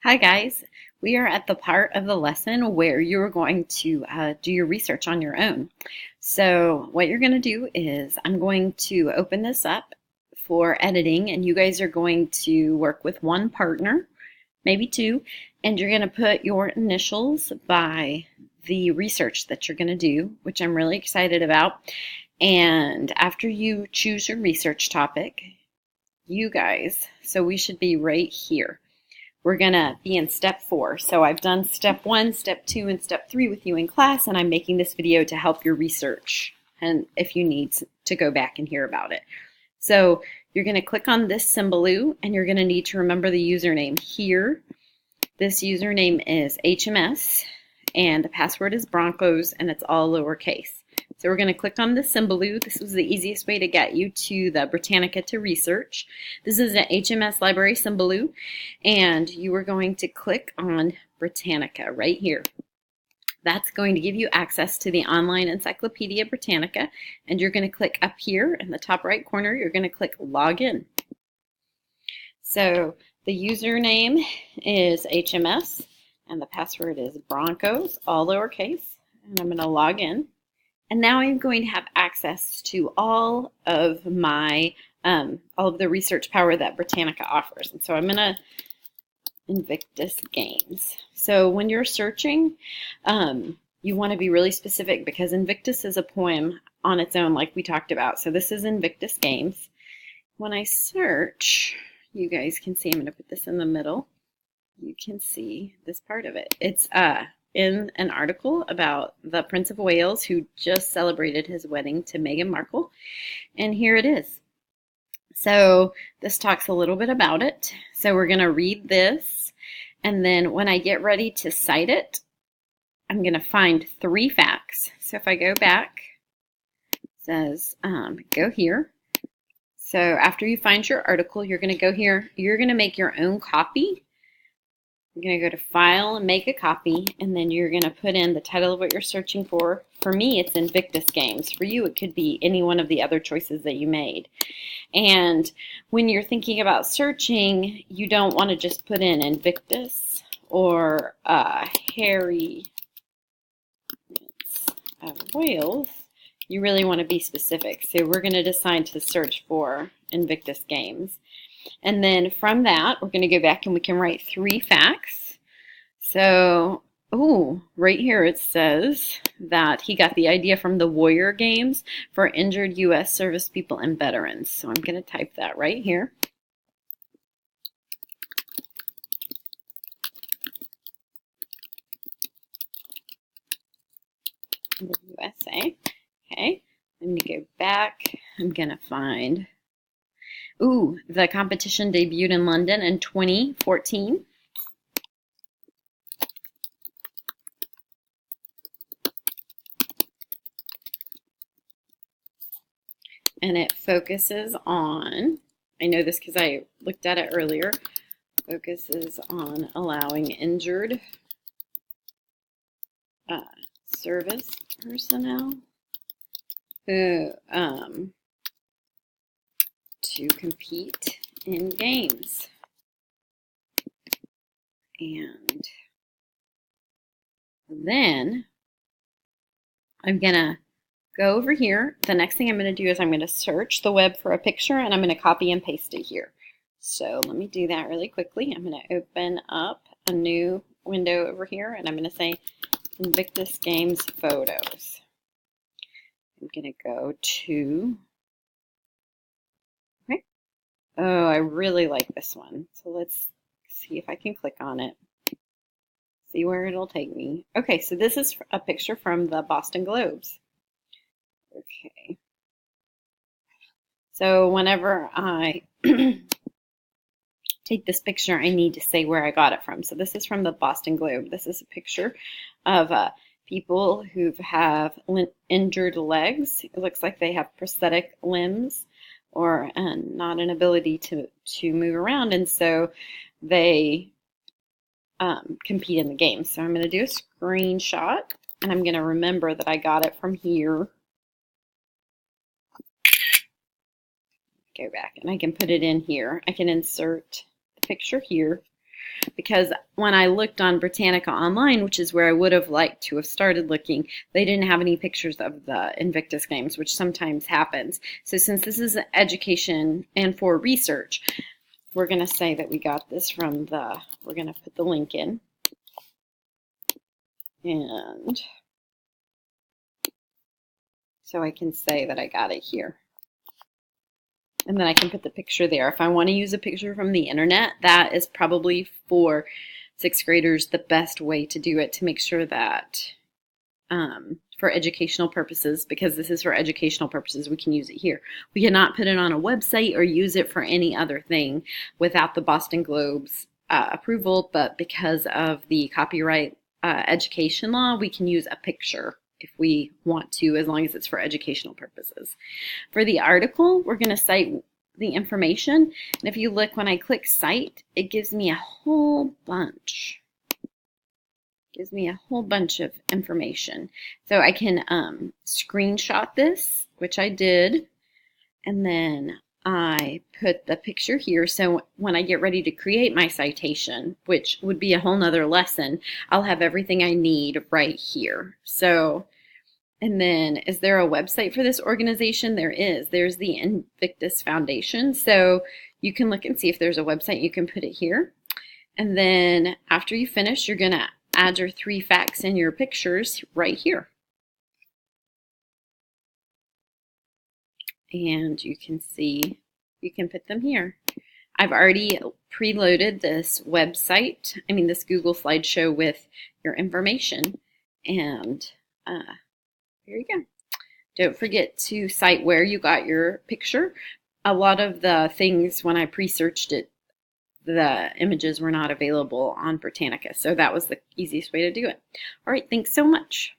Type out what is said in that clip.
Hi guys, we are at the part of the lesson where you're going to do your research on your own. So what you're going to do is I'm going to open this up for editing and you guys are going to work with one partner, maybe two, and you're going to put your initials by the research that you're going to do, which I'm really excited about. And after you choose your research topic, you guys, so we should be right here. We're going to be in step 4. So I've done step 1, step 2, and step 3 with you in class, and I'm making this video to help your research and if you need to go back and hear about it. So you're going to click on this symbol and you're going to need to remember the username here. This username is HMS and the password is Broncos and it's all lowercase. So we're going to click on the symbol. This was the easiest way to get you to the Britannica to research. This is an HMS library symbol, and you are going to click on Britannica right here. That's going to give you access to the online Encyclopedia Britannica, and you're going to click up here in the top right corner, you're going to click Login. So the username is HMS, and the password is Broncos, all lowercase, and I'm going to log in. And now I'm going to have access to all of my, all of the research power that Britannica offers. And so I'm going to Invictus Games. So when you're searching, you want to be really specific because Invictus is a poem on its own like we talked about. So this is Invictus Games. When I search, you guys can see, I'm going to put this in the middle. You can see this part of it. It's in an article about the Prince of Wales who just celebrated his wedding to Meghan Markle. And here it is. So this talks a little bit about it. So we're going to read this. And then when I get ready to cite it, I'm going to find 3 facts. So if I go back, it says go here. So after you find your article, you're going to go here. You're going to make your own copy. You're going to go to File and make a copy, and then you're going to put in the title of what you're searching for. For me, it's Invictus Games. For you, it could be any one of the other choices that you made. And when you're thinking about searching, you don't want to just put in Invictus or Harry of Wales. You really want to be specific. So we're going to decide to search for Invictus Games. And then from that, we're going to go back and we can write 3 facts. So, right here it says that he got the idea from the Warrior Games for injured U.S. service people and veterans. So I'm going to type that right here. The USA. Okay, I'm going to go back. I'm going to find the competition debuted in London in 2014. And it focuses on, I know this because I looked at it earlier, focuses on allowing injured service personnel who to compete in games. And then I'm going to go over here. The next thing I'm going to do is I'm going to search the web for a picture and I'm going to copy and paste it here. So let me do that really quickly. I'm going to open up a new window over here and I'm going to say Invictus Games Photos. I'm going to go to, okay. Oh, I really like this one. So let's see if I can click on it. See where it'll take me. Okay, so this is a picture from the Boston Globes. Okay. So whenever I take this picture, I need to say where I got it from. So this is from the Boston Globe. This is a picture of people who have injured legs. It looks like they have prosthetic limbs or not an ability to move around, and so they compete in the game. So I'm going to do a screenshot, and I'm going to remember that I got it from here. Go back, and I can put it in here. I can insert the picture here. because when I looked on Britannica Online, which is where I would have liked to have started looking, they didn't have any pictures of the Invictus Games, which sometimes happens. So since this is education and for research, we're going to say that we got this from we're going to put the link in. And so I can say that I got it here. And then I can put the picture there. If I want to use a picture from the internet, that is probably for 6th graders the best way to do it, to make sure that for educational purposes, because this is for educational purposes, we can use it here. We cannot put it on a website or use it for any other thing without the Boston Globe's approval, but because of the copyright education law, we can use a picture if we want to, as long as it's for educational purposes. For the article, we're going to cite the information. And if you look, when I click cite, it gives me a whole bunch. Gives me a whole bunch of information. So I can screenshot this, which I did, and then I put the picture here. So when I get ready to create my citation, which would be a whole nother lesson, I'll have everything I need right here. So, and then is there a website for this organization? There is. There's the Invictus Foundation. So you can look and see if there's a website. You can put it here. And then after you finish, you're going to add your 3 facts and your pictures right here. And you can see, you can put them here. I've already preloaded this website, this Google slideshow with your information. And there you go. Don't forget to cite where you got your picture. A lot of the things, when I pre-searched it, the images were not available on Britannica. So that was the easiest way to do it. All right, thanks so much.